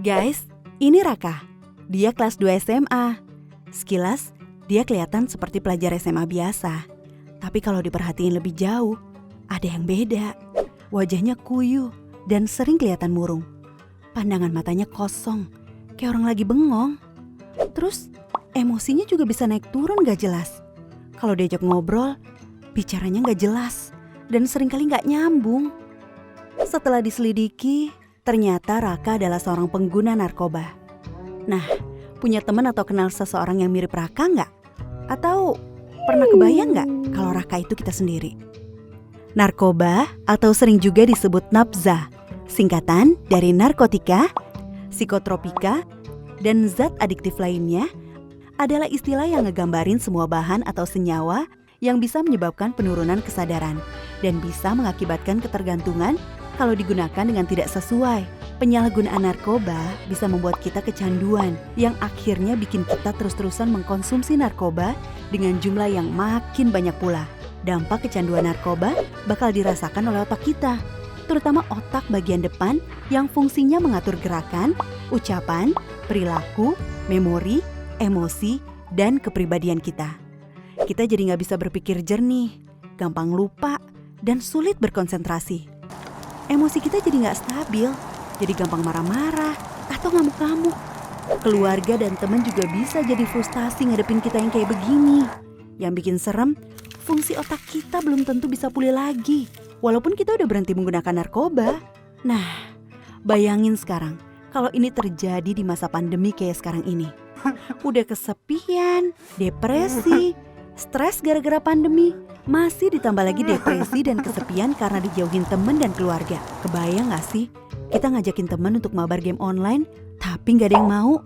Guys, ini Raka. Dia kelas 2 SMA. Sekilas, dia kelihatan seperti pelajar SMA biasa. Tapi kalau diperhatiin lebih jauh, ada yang beda. Wajahnya kuyuh dan sering kelihatan murung. Pandangan matanya kosong, kayak orang lagi bengong. Terus, emosinya juga bisa naik turun gak jelas. Kalau diajak ngobrol, bicaranya gak jelas dan seringkali gak nyambung. Setelah diselidiki, ternyata Raka adalah seorang pengguna narkoba. Nah, punya teman atau kenal seseorang yang mirip Raka nggak? Atau pernah kebayang nggak kalau Raka itu kita sendiri? Narkoba atau sering juga disebut nafza, singkatan dari narkotika, psikotropika, dan zat adiktif lainnya, adalah istilah yang ngegambarin semua bahan atau senyawa yang bisa menyebabkan penurunan kesadaran dan bisa mengakibatkan ketergantungan kalau digunakan dengan tidak sesuai. Penyalahgunaan narkoba bisa membuat kita kecanduan yang akhirnya bikin kita terus-terusan mengkonsumsi narkoba dengan jumlah yang makin banyak pula. Dampak kecanduan narkoba bakal dirasakan oleh otak kita, terutama otak bagian depan yang fungsinya mengatur gerakan, ucapan, perilaku, memori, emosi, dan kepribadian kita. Kita jadi nggak bisa berpikir jernih, gampang lupa, dan sulit berkonsentrasi. Emosi kita jadi nggak stabil, jadi gampang marah-marah atau ngamuk-ngamuk. Keluarga dan teman juga bisa jadi frustasi ngadepin kita yang kayak begini. Yang bikin serem, fungsi otak kita belum tentu bisa pulih lagi, walaupun kita udah berhenti menggunakan narkoba. Nah, bayangin sekarang, kalau ini terjadi di masa pandemi kayak sekarang ini. Udah kesepian, depresi, stres gara-gara pandemi, masih ditambah lagi depresi dan kesepian karena dijauhin teman dan keluarga. Kebayang gak sih? Kita ngajakin teman untuk mabar game online, tapi gak ada yang mau.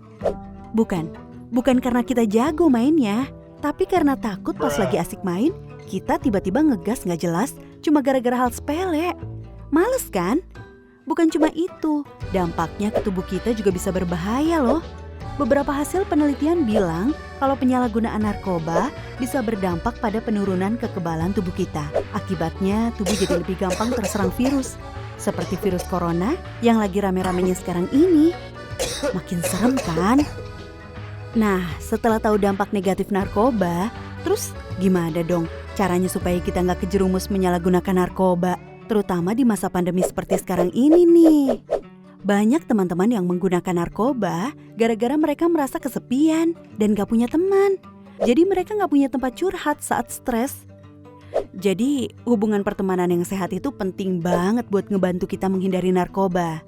Bukan karena kita jago mainnya, tapi karena takut pas lagi asik main, kita tiba-tiba ngegas gak jelas cuma gara-gara hal sepele. Males kan? Bukan cuma itu, dampaknya ke tubuh kita juga bisa berbahaya loh. Beberapa hasil penelitian bilang kalau penyalahgunaan narkoba bisa berdampak pada penurunan kekebalan tubuh kita. Akibatnya tubuh jadi lebih gampang terserang virus. Seperti virus corona yang lagi rame-ramenya sekarang ini. Makin serem kan? Nah, setelah tahu dampak negatif narkoba, terus gimana dong caranya supaya kita nggak kejerumus menyalahgunakan narkoba? Terutama di masa pandemi seperti sekarang ini nih. Banyak teman-teman yang menggunakan narkoba gara-gara mereka merasa kesepian dan gak punya teman. Jadi mereka gak punya tempat curhat saat stres. Jadi hubungan pertemanan yang sehat itu penting banget buat ngebantu kita menghindari narkoba.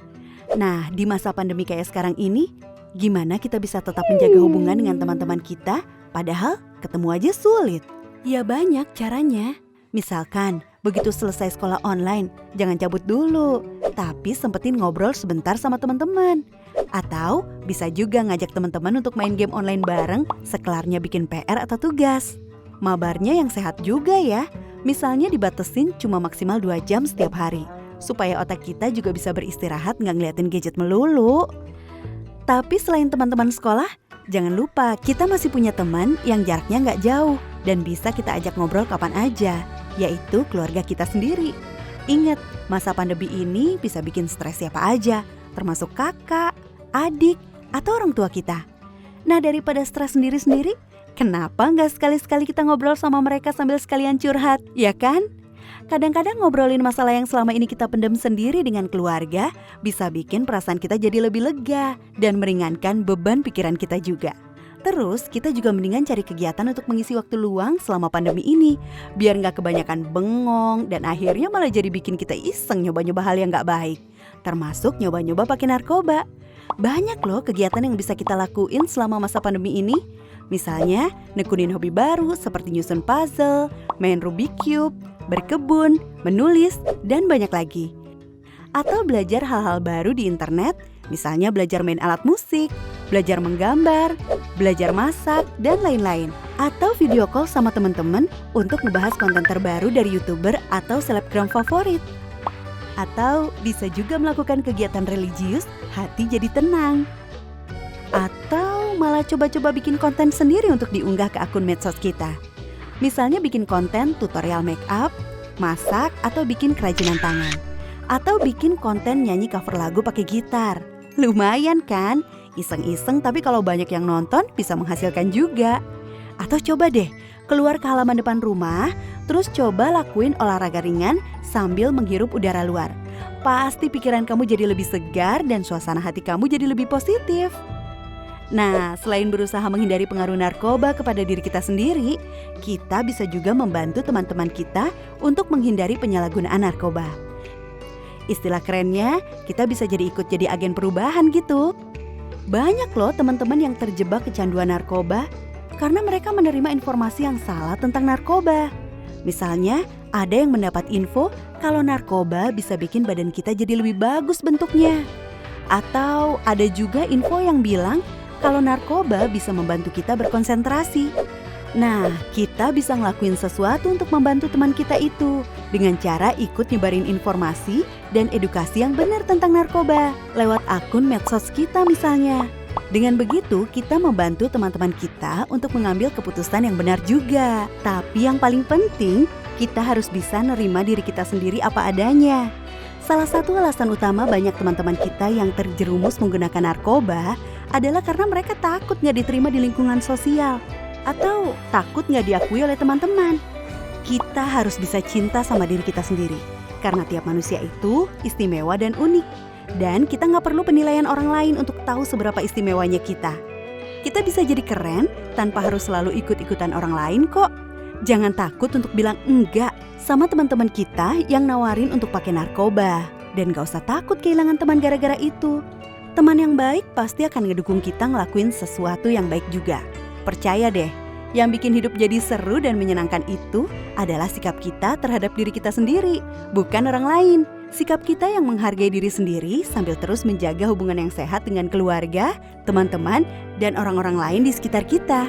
Nah, di masa pandemi kayak sekarang ini, gimana kita bisa tetap menjaga hubungan dengan teman-teman kita padahal ketemu aja sulit? Ya banyak caranya. Misalkan, begitu selesai sekolah online, jangan cabut dulu, tapi sempetin ngobrol sebentar sama teman-teman. Atau bisa juga ngajak teman-teman untuk main game online bareng sekelarnya bikin PR atau tugas. Mabarnya yang sehat juga ya, misalnya dibatesin cuma maksimal 2 jam setiap hari, supaya otak kita juga bisa beristirahat nggak ngeliatin gadget melulu. Tapi selain teman-teman sekolah, jangan lupa kita masih punya teman yang jaraknya nggak jauh dan bisa kita ajak ngobrol kapan aja, yaitu keluarga kita sendiri. Ingat, masa pandemi ini bisa bikin stres siapa aja, termasuk kakak, adik, atau orang tua kita. Nah, daripada stres sendiri-sendiri, kenapa nggak sekali-sekali kita ngobrol sama mereka sambil sekalian curhat, ya kan? Kadang-kadang ngobrolin masalah yang selama ini kita pendam sendiri dengan keluarga bisa bikin perasaan kita jadi lebih lega dan meringankan beban pikiran kita juga. Terus kita juga mendingan cari kegiatan untuk mengisi waktu luang selama pandemi ini, biar gak kebanyakan bengong dan akhirnya malah jadi bikin kita iseng nyoba-nyoba hal yang gak baik, termasuk nyoba-nyoba pakai narkoba. Banyak loh kegiatan yang bisa kita lakuin selama masa pandemi ini. Misalnya nekunin hobi baru seperti nyusun puzzle, main Rubik Cube, berkebun, menulis, dan banyak lagi. Atau belajar hal-hal baru di internet, misalnya belajar main alat musik, belajar menggambar, belajar masak, dan lain-lain. Atau video call sama teman-teman untuk ngebahas konten terbaru dari YouTuber atau selebgram favorit. Atau bisa juga melakukan kegiatan religius, hati jadi tenang. Atau malah coba-coba bikin konten sendiri untuk diunggah ke akun medsos kita. Misalnya bikin konten tutorial make up, masak, atau bikin kerajinan tangan. Atau bikin konten nyanyi cover lagu pakai gitar. Lumayan kan? Iseng-iseng tapi kalau banyak yang nonton bisa menghasilkan juga. Atau coba deh, keluar ke halaman depan rumah, terus coba lakuin olahraga ringan sambil menghirup udara luar. Pasti pikiran kamu jadi lebih segar dan suasana hati kamu jadi lebih positif. Nah, selain berusaha menghindari pengaruh narkoba kepada diri kita sendiri, kita bisa juga membantu teman-teman kita untuk menghindari penyalahgunaan narkoba. Istilah kerennya, kita bisa ikut jadi agen perubahan gitu. Banyak loh teman-teman yang terjebak kecanduan narkoba karena mereka menerima informasi yang salah tentang narkoba. Misalnya, ada yang mendapat info kalau narkoba bisa bikin badan kita jadi lebih bagus bentuknya. Atau ada juga info yang bilang kalau narkoba bisa membantu kita berkonsentrasi. Nah, kita bisa ngelakuin sesuatu untuk membantu teman kita itu dengan cara ikut nyebarin informasi dan edukasi yang benar tentang narkoba lewat akun medsos kita misalnya. Dengan begitu, kita membantu teman-teman kita untuk mengambil keputusan yang benar juga. Tapi yang paling penting, kita harus bisa nerima diri kita sendiri apa adanya. Salah satu alasan utama banyak teman-teman kita yang terjerumus menggunakan narkoba adalah karena mereka takut nggak diterima di lingkungan sosial atau takut nggak diakui oleh teman-teman. Kita harus bisa cinta sama diri kita sendiri karena tiap manusia itu istimewa dan unik. Dan kita nggak perlu penilaian orang lain untuk tahu seberapa istimewanya kita. Kita bisa jadi keren tanpa harus selalu ikut-ikutan orang lain kok. Jangan takut untuk bilang enggak sama teman-teman kita yang nawarin untuk pakai narkoba. Dan gak usah takut kehilangan teman gara-gara itu. Teman yang baik pasti akan ngedukung kita ngelakuin sesuatu yang baik juga. Percaya deh, yang bikin hidup jadi seru dan menyenangkan itu adalah sikap kita terhadap diri kita sendiri, bukan orang lain. Sikap kita yang menghargai diri sendiri sambil terus menjaga hubungan yang sehat dengan keluarga, teman-teman, dan orang-orang lain di sekitar kita.